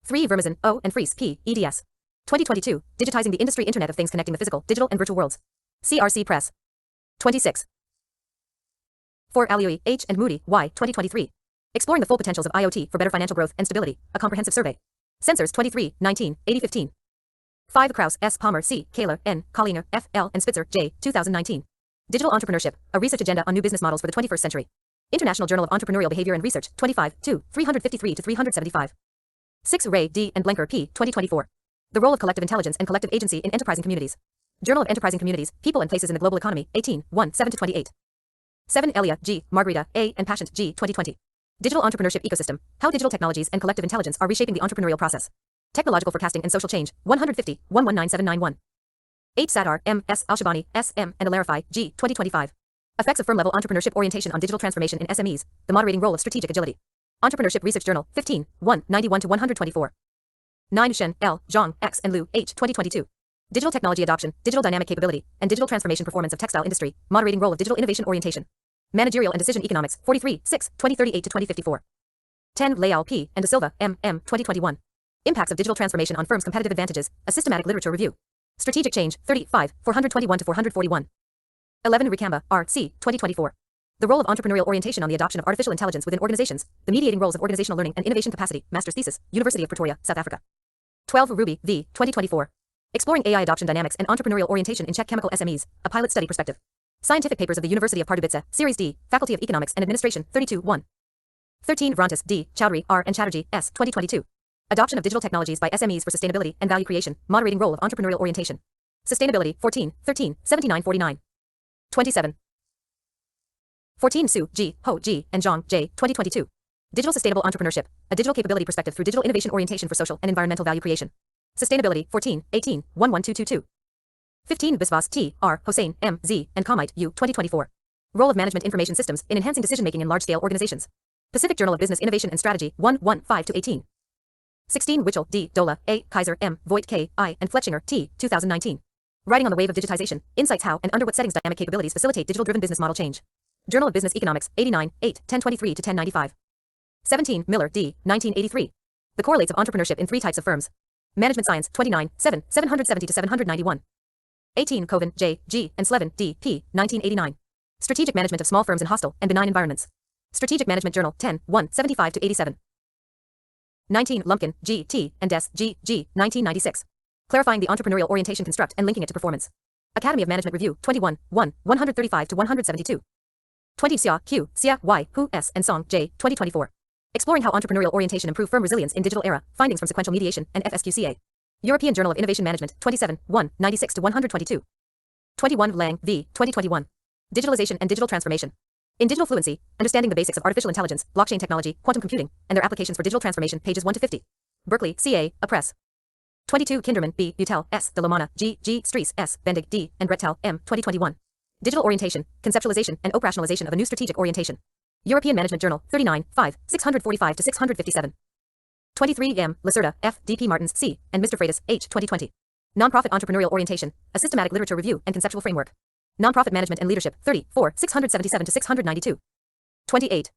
3 Vermesen, O. and Fries, P. eds. 2022, Digitizing the Industry Internet of Things Connecting the Physical, Digital, and Virtual Worlds. CRC Press. 26. 4 Alioi, H. and Moody, Y. 2023. Exploring the full potentials of IoT for better financial growth and stability, a comprehensive survey. Sensors 23, 19, 8015. 5 Kraus, S. Palmer, C. Kaler, N. Collinger, F. L. and Spitzer, J. 2019. Digital Entrepreneurship, a research agenda on new business models for the 21st century. International Journal of Entrepreneurial Behavior and Research, 25, 2, 353-375. 6 Ray, D. and Blenker, P. 2024. The Role of Collective Intelligence and Collective Agency in Enterprising Communities. Journal of Enterprising Communities, People and Places in the Global Economy, 18, 1, 7-28. 7 Elia, G. Margarita, A. and Passion, G. 2020. Digital Entrepreneurship Ecosystem, How Digital Technologies and Collective Intelligence Are Reshaping the Entrepreneurial Process. Technological Forecasting and Social Change, 150, 119791. 8 Sadar, M. S. Alshabani, S. M. and Alarify, G. 2025. Effects of Firm-Level Entrepreneurship Orientation on Digital Transformation in SMEs, The Moderating Role of Strategic Agility. Entrepreneurship Research Journal, 15, 1, 91-124. 9 Shen, L, Zhang, X, and Liu, H. 2022. Digital Technology Adoption, Digital Dynamic Capability, and Digital Transformation Performance of Textile Industry, Moderating Role of Digital Innovation Orientation. Managerial and Decision Economics, 43, 6, 2038-2054. 10 Leal, P. and De Silva, M. M. 2021. Impacts of Digital Transformation on Firms' Competitive Advantages, a Systematic Literature Review. Strategic Change, 35, 421-441. 11 Ricamba, R. C. 2024. The Role of Entrepreneurial Orientation on the Adoption of Artificial Intelligence Within Organizations, the Mediating Roles of Organizational Learning and Innovation Capacity, Master's Thesis, University of Pretoria, South Africa. 12 Ruby, V. 2024. Exploring AI Adoption Dynamics and Entrepreneurial Orientation in Czech Chemical SMEs, a Pilot Study Perspective. Scientific Papers of the University of Pardubice, Series D, Faculty of Economics and Administration, 32, 1. 13 Vrontis, D. Chowdhury, R. and Chatterjee, S. 2022. Adoption of Digital Technologies by SMEs for Sustainability and Value Creation, Moderating Role of Entrepreneurial Orientation. Sustainability, 14, 13, 7949. 27. 14 Su, G, Ho, G, and Zhang, J. 2022. Digital Sustainable Entrepreneurship, a Digital Capability Perspective through Digital Innovation Orientation for Social and Environmental Value Creation. Sustainability, 14, 18, 11222. 15 Biswas, T, R, Hossein, M, Z, and Kamite, U. 2024. Role of Management Information Systems in Enhancing Decision-Making in Large-Scale Organizations. Pacific Journal of Business Innovation and Strategy, 1, 1, 5-18. 16 Witchell, D, Dola, A, Kaiser, M, Voigt, K, I, and Fletchinger, T, 2019. Writing on the Wave of Digitization, Insights How and Under What Settings Dynamic Capabilities Facilitate Digital-Driven Business Model Change. Journal of Business Economics, 89, 8, 1023-1095. 17 Miller, D, 1983. The Correlates of Entrepreneurship in Three Types of Firms. Management Science, 29, 7, 770-791. 18 Kovan, J, G, and Slevin, D, P, 1989. Strategic Management of Small Firms in Hostile and Benign Environments. Strategic Management Journal, 10, 1, 75-87. 19 Lumpkin, G, T, and Des, G, G, 1996. Clarifying the Entrepreneurial Orientation Construct and Linking it to Performance. Academy of Management Review, 21, 1, 135-172. 20 Xia, Q, Xia, Y, Hu, S, and Song, J, 2024. Exploring how entrepreneurial orientation improve firm resilience in digital era, findings from sequential mediation and FSQCA. European Journal of Innovation Management, 27, 1, 96-122. 21 Lang, V, 2021. Digitalization and Digital Transformation. In Digital Fluency, Understanding the Basics of Artificial Intelligence, Blockchain Technology, Quantum Computing, and Their Applications for Digital Transformation, pages 1-50. Berkeley, CA, A Press. 22 Kinderman, B, Butel, S, De Lomana, G, G, Strees, S, Bendig, D, and Brettel, M, 2021. Digital Orientation, Conceptualization and Operationalization of a New Strategic Orientation. European Management Journal, 39, 5, 645-657. 23 M, Lacerda, F, D. P. Martins, C, and Mr. Freitas, H, 2020. Nonprofit Entrepreneurial Orientation, A Systematic Literature Review and Conceptual Framework. Nonprofit Management and Leadership, 34, 677-692. 28.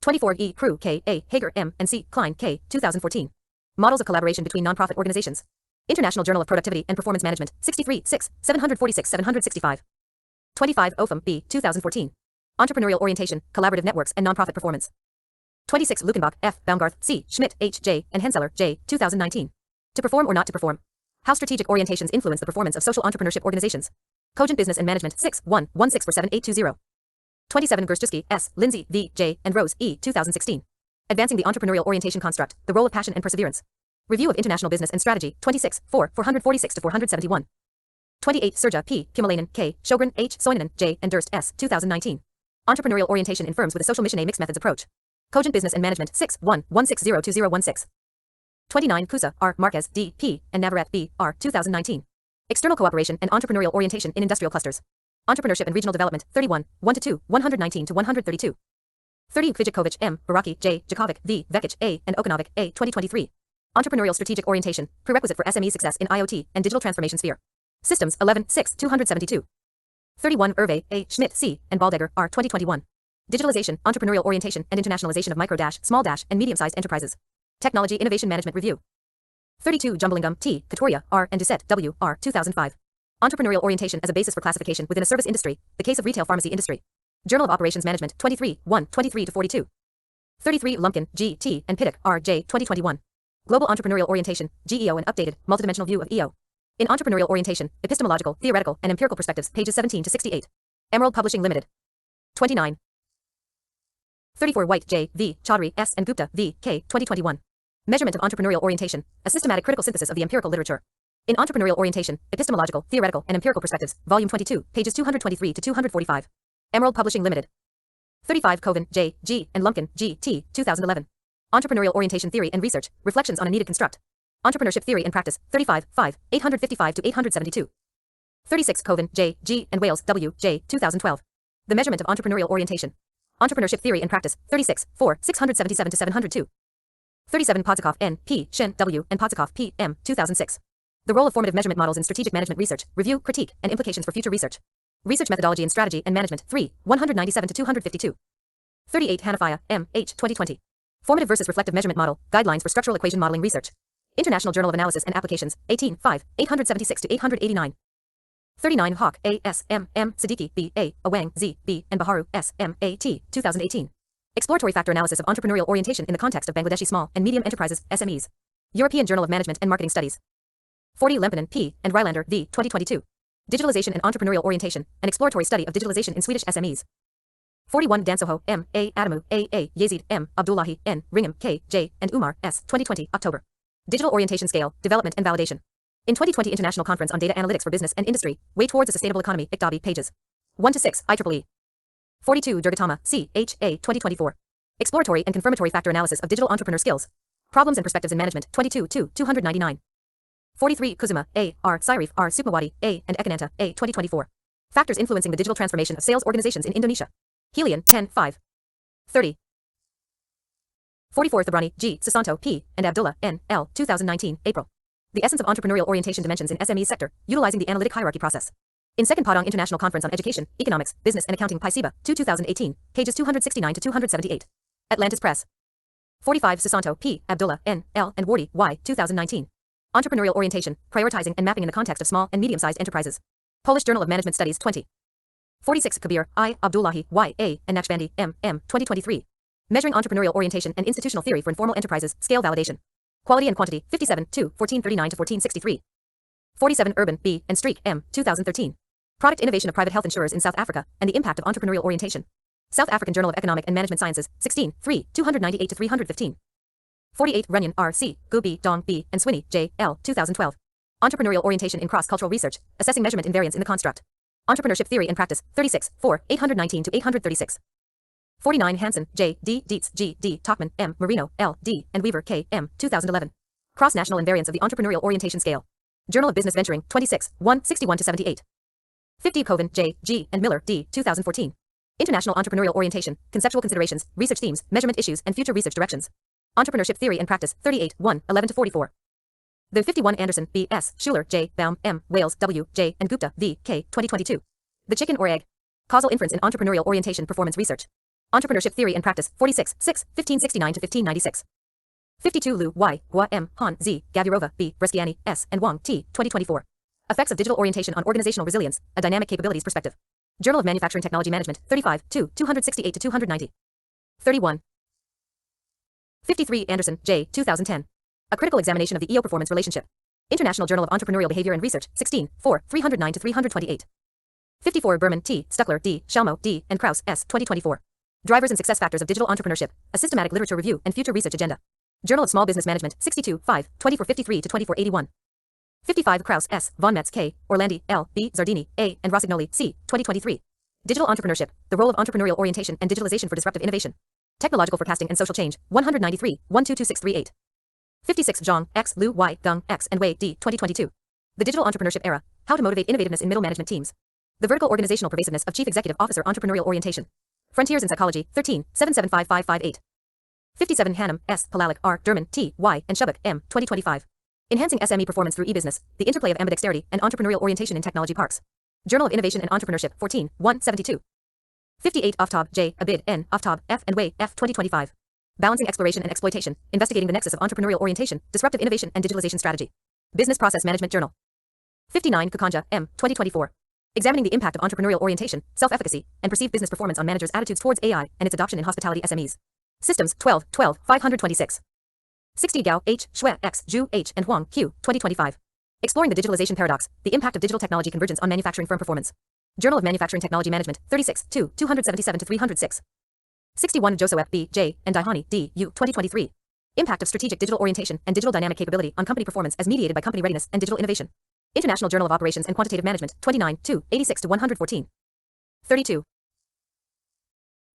24 E. Crew, K, A, Hager, M, and C, Klein, K, 2014. Models of Collaboration Between Nonprofit Organizations. International Journal of Productivity and Performance Management, 63, 6, 746-765. 25 OFM, B, 2014. Entrepreneurial Orientation, Collaborative Networks and Nonprofit Performance. 26 Lukenbach, F, Baumgarth, C, Schmidt, H, J, and Henseller, J, 2019. To Perform or Not to Perform. How Strategic Orientations Influence the Performance of Social Entrepreneurship Organizations. Cogent Business and Management, 6, 1, 1647820. 27 Gerstowski, S, Lindsay, V, J, and Rose, E, 2016. Advancing the Entrepreneurial Orientation Construct, The Role of Passion and Perseverance. Review of International Business and Strategy, 26, 4, 446-471. 28 Serja, P, Kimalainen, K, Sjogren, H, Soininen, J, and Durst, S, 2019. Entrepreneurial Orientation in Firms with a Social Mission A Mixed Methods Approach. Cogent Business and Management, 6, 1, 1602016. 29 Cusa, R, Marquez, D, P, and Navarrete, B, R, 2019. External Cooperation and Entrepreneurial Orientation in Industrial Clusters. Entrepreneurship and Regional Development, 31, 1-2, 119-132. 30 Kvijikovic, M, Baraki, J, Jakovic, V, Vekic, A, and Okanovic, A, 2023. Entrepreneurial Strategic Orientation, Prerequisite for SME Success in IoT and Digital Transformation Sphere. Systems, 11, 6, 272. 31 Hervé, A, Schmidt, C, and Baldegger, R, 2021. Digitalization, Entrepreneurial Orientation, and Internationalization of Micro-, Small-, and Medium-Sized Enterprises. Technology Innovation Management Review. 32 Jumbelingum, T, Katoria, R, and Doucette, W, R, 2005. Entrepreneurial Orientation as a Basis for Classification Within a Service Industry, The Case of Retail Pharmacy Industry. Journal of Operations Management, 23, 1, 23-42. 33 Lumpkin, G, T, and Piddock, R, J, 2021. Global Entrepreneurial Orientation, GEO and Updated, Multidimensional View of EO. In Entrepreneurial Orientation, Epistemological, Theoretical, and Empirical Perspectives, pages 17-68. Emerald Publishing Limited. 29. 34 White, J, V, Chaudhry, S, and Gupta, V, K, 2021. Measurement of Entrepreneurial Orientation, A Systematic Critical Synthesis of the Empirical Literature. In Entrepreneurial Orientation, Epistemological, Theoretical, and Empirical Perspectives, Volume 22, pages 223-245. Emerald Publishing Limited. 35 Kovan, J, G, and Lumpkin, G, T, 2011. Entrepreneurial Orientation Theory and Research, Reflections on a Needed Construct. Entrepreneurship Theory and Practice, 35, 5, 855-872. 36 Kovan, J, G, and Wales, W, J, 2012. The Measurement of Entrepreneurial Orientation. Entrepreneurship Theory and Practice, 36, 4, 677-702. 37 Podzakov, N, P, Shen, W, and Podzakov, P, M, 2006. The Role of Formative Measurement Models in Strategic Management Research, Review, Critique, and Implications for Future Research. Research Methodology and Strategy and Management, 3, 197-252. 38 Hanafaya, M, H, 2020. Formative versus Reflective Measurement Model, Guidelines for Structural Equation Modeling Research. International Journal of Analysis and Applications, 18, 5, 876-889. 39 Hawk, A, S, M, M, Siddiqui, B, A, Awang, Z, B, and Baharu, S, M, A, T, 2018. Exploratory Factor Analysis of Entrepreneurial Orientation in the Context of Bangladeshi Small and Medium Enterprises, SMEs. European Journal of Management and Marketing Studies. 40 Lempinen, P, and Rylander, V, 2022. Digitalization and Entrepreneurial Orientation, an Exploratory Study of Digitalization in Swedish SMEs. 41 Dansoho, M, A, Adamu, A, Yazid, M, Abdullahi, N, Ringham, K, J, and Umar, S, 2020, October. Digital Orientation Scale, Development and Validation. In 2020 International Conference on Data Analytics for Business and Industry, Way Towards a Sustainable Economy, ICDABI, pages 1-6, IEEE. 42 Durgatama, C, H, A, 2024. Exploratory and Confirmatory Factor Analysis of Digital Entrepreneur Skills. Problems and Perspectives in Management, 22 299. 43 Kuzuma, A, R, Sairif, R, Sukmawati, A, and Ekananta, A, 2024. Factors Influencing the Digital Transformation of Sales Organizations in Indonesia. Helion, 10, 5. 30. 44 Thabrani, G, Sasanto, P, and Abdullah, N, L, 2019, April. The Essence of Entrepreneurial Orientation Dimensions in SME Sector, Utilizing the Analytic Hierarchy Process. In Second Padang International Conference on Education, Economics, Business and Accounting, PICEBA, 2018, pages 269-278. Atlantis Press. 45 Susanto, P, Abdullah, N, L, and Wardy, Y, 2019. Entrepreneurial orientation, prioritizing and mapping in the context of small and medium-sized enterprises. Polish Journal of Management Studies 20. 46 Kabir, I, Abdullahi, Y, A, and Naqshbandi, M, 2023. Measuring Entrepreneurial Orientation and Institutional Theory for Informal Enterprises, Scale Validation. Quality and Quantity, 57, 2, 1439-1463. 47 Urban, B, and Streak, M, 2013. Product Innovation of Private Health Insurers in South Africa, and the Impact of Entrepreneurial Orientation. South African Journal of Economic and Management Sciences, 16, 3, 298-315. 48 Runyon, R, C, Gu, B, Dong, B, and Swinney, J, L, 2012. Entrepreneurial Orientation in Cross-Cultural Research, Assessing Measurement Invariance in the Construct. Entrepreneurship Theory and Practice, 36, 4, 819-836. 49 Hansen, J, D, Dietz, G, D, Tachman, M, Marino, L, D, and Weaver, K, M, 2011. Cross-National Invariance of the Entrepreneurial Orientation Scale. Journal of Business Venturing, 26, 1, 61-78. 50 Coven, J, G, and Miller, D, 2014. International Entrepreneurial Orientation, Conceptual Considerations, Research Themes, Measurement Issues, and Future Research Directions. Entrepreneurship Theory and Practice, 38, 1, 11-44. The 51 Anderson, B, S, Schuler, J, Baum, M, Wales, W, J, and Gupta, V, K, 2022. The Chicken or Egg. Causal Inference in Entrepreneurial Orientation Performance Research. Entrepreneurship Theory and Practice, 46, 6, 1569-1596. 52 Liu, Y, Gua, M, Han, Z, Gavirova, B, Bresciani, S, and Wang, T, 2024. Effects of Digital Orientation on Organizational Resilience, A Dynamic Capabilities Perspective. Journal of Manufacturing Technology Management, 35, 2, 268-290. 31. 53 Anderson, J, 2010. A Critical Examination of the EO Performance Relationship. International Journal of Entrepreneurial Behavior and Research, 16, 4, 309-328. 54 Berman, T, Stuckler, D, Shalmo, D, and Kraus, S, 2024. Drivers and Success Factors of Digital Entrepreneurship, A Systematic Literature Review and Future Research Agenda. Journal of Small Business Management, 62, 5, 2453-2481. 55 Kraus, S, Von Metz, K, Orlandi, L, B, Zardini, A, and Rossignoli, C, 2023. Digital Entrepreneurship, The Role of Entrepreneurial Orientation and Digitalization for Disruptive Innovation. Technological Forecasting and Social Change, 193, 122638. 56 Zhang, X, Liu, Y, Gung, X, and Wei, D, 2022. The Digital Entrepreneurship Era, How to Motivate Innovativeness in Middle Management Teams. The Vertical Organizational Pervasiveness of Chief Executive Officer Entrepreneurial Orientation. Frontiers in Psychology, 13, 775558. 57 Hannum, S, Palalik, R, Derman, T, Y, and Shubak, M, 2025. Enhancing SME Performance Through E-Business, The Interplay of Ambidexterity and Entrepreneurial Orientation in Technology Parks. Journal of Innovation and Entrepreneurship, 14, 172. 58 Oftab, J, Abid, N, Oftab, F, and Wei, F, 2025. Balancing Exploration and Exploitation, Investigating the Nexus of Entrepreneurial Orientation, Disruptive Innovation and Digitalization Strategy. Business Process Management Journal. 59 Kukanja, M, 2024. Examining the Impact of Entrepreneurial Orientation, Self-Efficacy, and Perceived Business Performance on Managers' Attitudes Towards AI and Its Adoption in Hospitality SMEs. Systems, 12, 12, 526. 60 Gao, H, Xue, X, Zhu, H, and Huang, Q, 2025. Exploring the Digitalization Paradox, The Impact of Digital Technology Convergence on Manufacturing Firm Performance. Journal of Manufacturing Technology Management, 36, 2, 277-306. 61 Joseph, B, J, and Daihani, D, U, 2023. Impact of Strategic Digital Orientation and Digital Dynamic Capability on Company Performance as Mediated by Company Readiness and Digital Innovation. International Journal of Operations and Quantitative Management, 29, 2, 86-114. 32.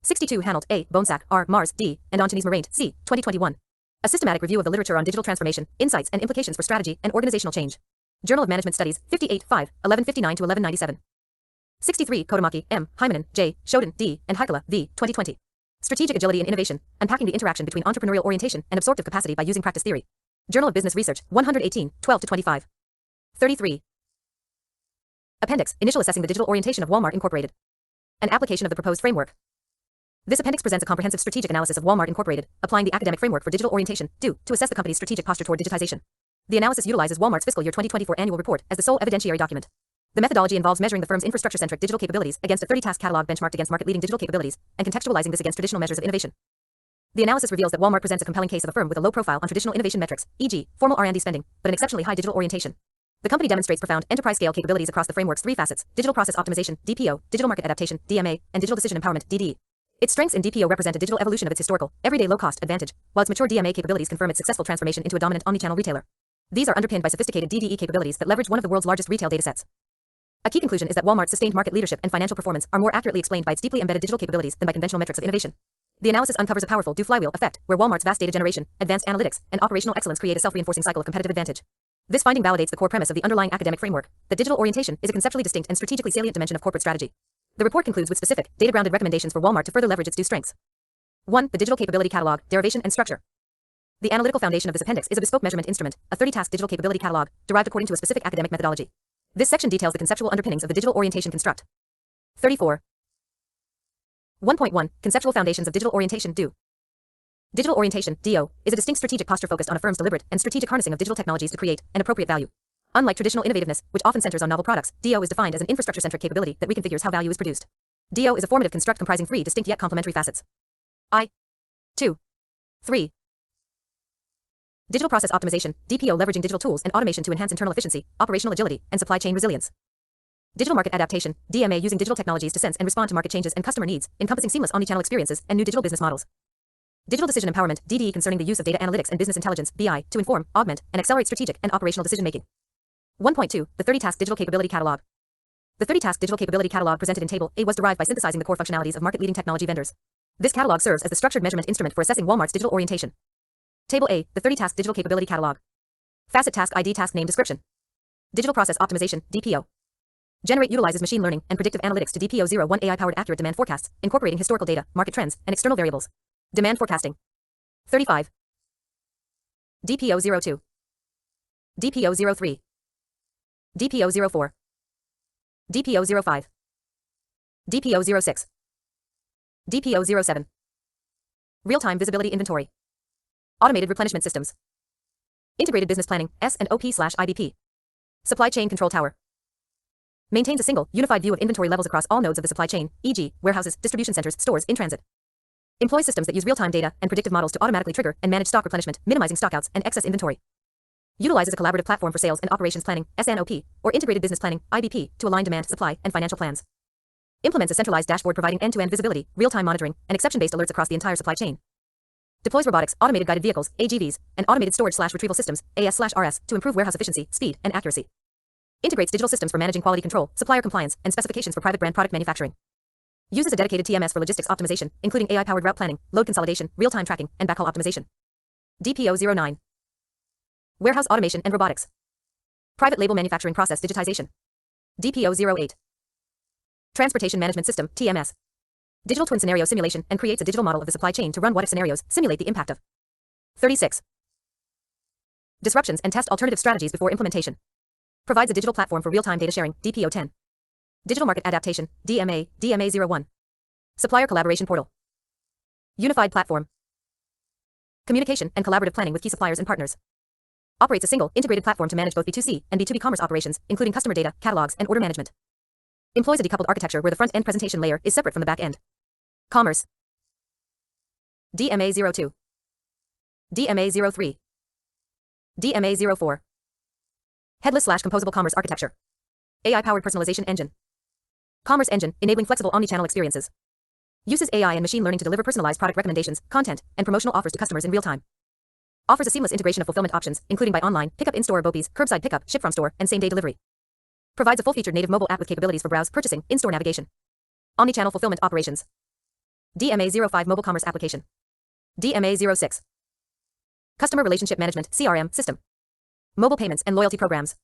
62 Hanold, A, Bonesack, R, Mars, D, and Antonis Moraint, C, 2021. A Systematic Review of the Literature on Digital Transformation, Insights and Implications for Strategy and Organizational Change. Journal of Management Studies, 58, 5, 1159-1197. 63 Kodamaki, M, Hymanen, J, Shoden, D, and Heikala, V, 2020. Strategic Agility and Innovation, Unpacking the Interaction Between Entrepreneurial Orientation and Absorptive Capacity by Using Practice Theory. Journal of Business Research, 118, 12-25. 33. Appendix, Initial Assessing the Digital Orientation of Walmart Incorporated. An application of the proposed framework. This appendix presents a comprehensive strategic analysis of Walmart Incorporated, applying the academic framework for digital orientation, due to assess the company's strategic posture toward digitization. The analysis utilizes Walmart's fiscal year 2024 annual report as the sole evidentiary document. The methodology involves measuring the firm's infrastructure-centric digital capabilities against a 30-task catalog benchmarked against market-leading digital capabilities, and contextualizing this against traditional measures of innovation. The analysis reveals that Walmart presents a compelling case of a firm with a low profile on traditional innovation metrics, e.g., formal R&D spending, but an exceptionally high digital orientation. The company demonstrates profound enterprise-scale capabilities across the framework's three facets: digital process optimization, DPO, digital market adaptation, DMA, and digital decision empowerment, DD. Its strengths in DPO represent a digital evolution of its historical, everyday low-cost advantage, while its mature DMA capabilities confirm its successful transformation into a dominant omnichannel retailer. These are underpinned by sophisticated DDE capabilities that leverage one of the world's largest retail datasets. A key conclusion is that Walmart's sustained market leadership and financial performance are more accurately explained by its deeply embedded digital capabilities than by conventional metrics of innovation. The analysis uncovers a powerful do-flywheel effect, where Walmart's vast data generation, advanced analytics, and operational excellence create a self-reinforcing cycle of competitive advantage. This finding validates the core premise of the underlying academic framework, that digital orientation is a conceptually distinct and strategically salient dimension of corporate strategy. The report concludes with specific, data-grounded recommendations for Walmart to further leverage its due strengths. 1. The Digital Capability Catalog, Derivation and Structure. The analytical foundation of this appendix is a bespoke measurement instrument, a 30-task digital capability catalog, derived according to a specific academic methodology. This section details the conceptual underpinnings of the digital orientation construct. 34. 1.1 Conceptual Foundations of Digital Orientation, Do. Digital orientation, DO, is a distinct strategic posture focused on a firm's deliberate and strategic harnessing of digital technologies to create an appropriate value. Unlike traditional innovativeness, which often centers on novel products, DO is defined as an infrastructure-centric capability that reconfigures how value is produced. DO is a formative construct comprising three distinct yet complementary facets. 3. Digital process optimization, DPO, leveraging digital tools and automation to enhance internal efficiency, operational agility, and supply chain resilience. Digital market adaptation, DMA, using digital technologies to sense and respond to market changes and customer needs, encompassing seamless omnichannel experiences and new digital business models. Digital decision empowerment, DDE, concerning the use of data analytics and business intelligence, BI, to inform, augment, and accelerate strategic and operational decision-making. 1.2. The 30-task digital capability catalog. The 30-task digital capability catalog presented in Table A was derived by synthesizing the core functionalities of market-leading technology vendors. This catalog serves as the structured measurement instrument for assessing Walmart's digital orientation. Table A, the 30-task digital capability catalog. Facet task ID, task name description. Digital process optimization, DPO. Generate utilizes machine learning and predictive analytics to DPO-01 AI-powered accurate demand forecasts, incorporating historical data, market trends, and external variables. Demand forecasting. 35. DPO-02. DPO-03. DPO-04. DPO-05. DPO-06. DPO-07. Real-time visibility inventory. Automated replenishment systems. Integrated business planning, S&OP/IBP. Supply chain control tower. Maintains a single, unified view of inventory levels across all nodes of the supply chain, e.g., warehouses, distribution centers, stores, in transit. Employs systems that use real-time data and predictive models to automatically trigger and manage stock replenishment, minimizing stockouts and excess inventory. Utilizes a collaborative platform for sales and operations planning, S&OP, or integrated business planning, IBP, to align demand, supply, and financial plans. Implements a centralized dashboard providing end-to-end visibility, real-time monitoring, and exception-based alerts across the entire supply chain. Deploys robotics, automated guided vehicles, AGVs, and automated storage/retrieval systems, AS/RS, to improve warehouse efficiency, speed, and accuracy. Integrates digital systems for managing quality control, supplier compliance, and specifications for private brand product manufacturing. Uses a dedicated TMS for logistics optimization, including AI-powered route planning, load consolidation, real-time tracking, and backhaul optimization. DPO-09. Warehouse automation and robotics. Private label manufacturing process digitization. DPO-08. Transportation management system, TMS. Digital twin scenario simulation and creates a digital model of the supply chain to run what-if scenarios, simulate the impact of. 36. Disruptions and test alternative strategies before implementation. Provides a digital platform for real-time data sharing, DPO-10. Digital market adaptation, DMA, DMA-01. Supplier collaboration portal. Unified platform. Communication and collaborative planning with key suppliers and partners. Operates a single, integrated platform to manage both B2C and B2B commerce operations, including customer data, catalogs, and order management. Employs a decoupled architecture where the front-end presentation layer is separate from the back-end. Commerce. DMA-02. DMA-03. DMA-04. Headless/composable commerce architecture. AI-powered personalization engine. Commerce engine, enabling flexible omnichannel experiences. Uses AI and machine learning to deliver personalized product recommendations, content, and promotional offers to customers in real time. Offers a seamless integration of fulfillment options, including buy online, pickup in-store, BOPIS, curbside pickup, ship from store, and same-day delivery. Provides a full-featured native mobile app with capabilities for browse, purchasing, in-store navigation. Omnichannel fulfillment operations. DMA-05 mobile commerce application. DMA-06. Customer relationship management, CRM, system. Mobile payments and loyalty programs.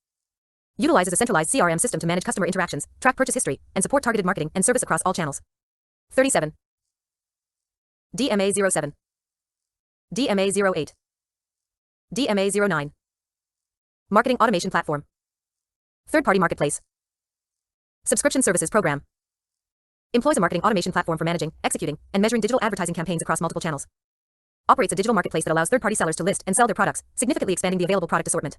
Utilizes a centralized CRM system to manage customer interactions, track purchase history, and support targeted marketing and service across all channels. 37. DMA-07. DMA-08. DMA-09. Marketing automation platform. Third-party marketplace. Subscription services program. Employs a marketing automation platform for managing, executing, and measuring digital advertising campaigns across multiple channels. Operates a digital marketplace that allows third-party sellers to list and sell their products, significantly expanding the available product assortment.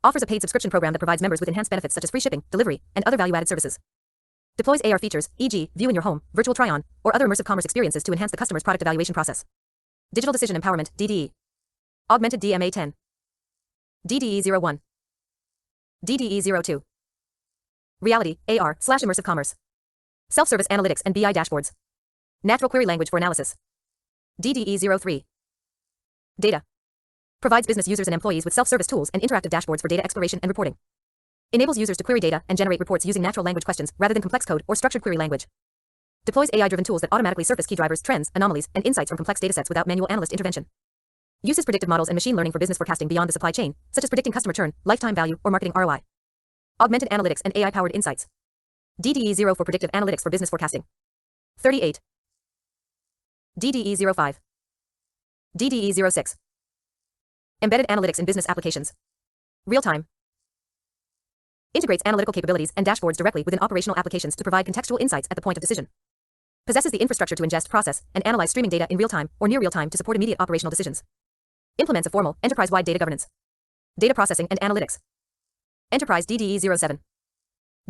Offers a paid subscription program that provides members with enhanced benefits such as free shipping, delivery, and other value-added services. Deploys AR features, e.g., view in your home, virtual try-on, or other immersive commerce experiences to enhance the customer's product evaluation process. Digital decision empowerment, DDE. Augmented DMA-10. DDE-01. DDE-02. Reality, AR/immersive commerce. Self-service analytics and BI dashboards. Natural query language for analysis. DDE-03. Data. Provides business users and employees with self-service tools and interactive dashboards for data exploration and reporting. Enables users to query data and generate reports using natural language questions rather than complex code or structured query language. Deploys AI-driven tools that automatically surface key drivers, trends, anomalies, and insights from complex datasets without manual analyst intervention. Uses predictive models and machine learning for business forecasting beyond the supply chain, such as predicting customer churn, lifetime value, or marketing ROI. Augmented analytics and AI-powered insights. DDE-0 for predictive analytics for business forecasting. 38. DDE-05. DDE-06. Embedded analytics in business applications. Real-time. Integrates analytical capabilities and dashboards directly within operational applications to provide contextual insights at the point of decision. Possesses the infrastructure to ingest, process, and analyze streaming data in real time or near real time to support immediate operational decisions. Implements a formal, enterprise-wide data governance. Data processing and analytics. Enterprise DDE 07.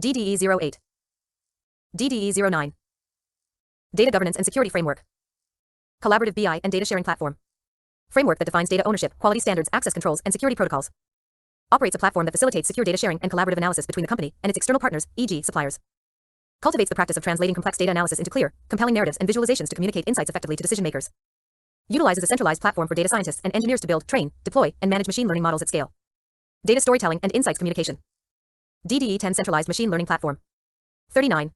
DDE 08. DDE 09. Data governance and security framework. Collaborative BI and data sharing platform. Framework that defines data ownership, quality standards, access controls, and security protocols. Operates a platform that facilitates secure data sharing and collaborative analysis between the company and its external partners, e.g., suppliers. Cultivates the practice of translating complex data analysis into clear, compelling narratives and visualizations to communicate insights effectively to decision makers. Utilizes a centralized platform for data scientists and engineers to build, train, deploy, and manage machine learning models at scale. Data storytelling and insights communication. DDE 10 Centralized Machine Learning Platform. 39.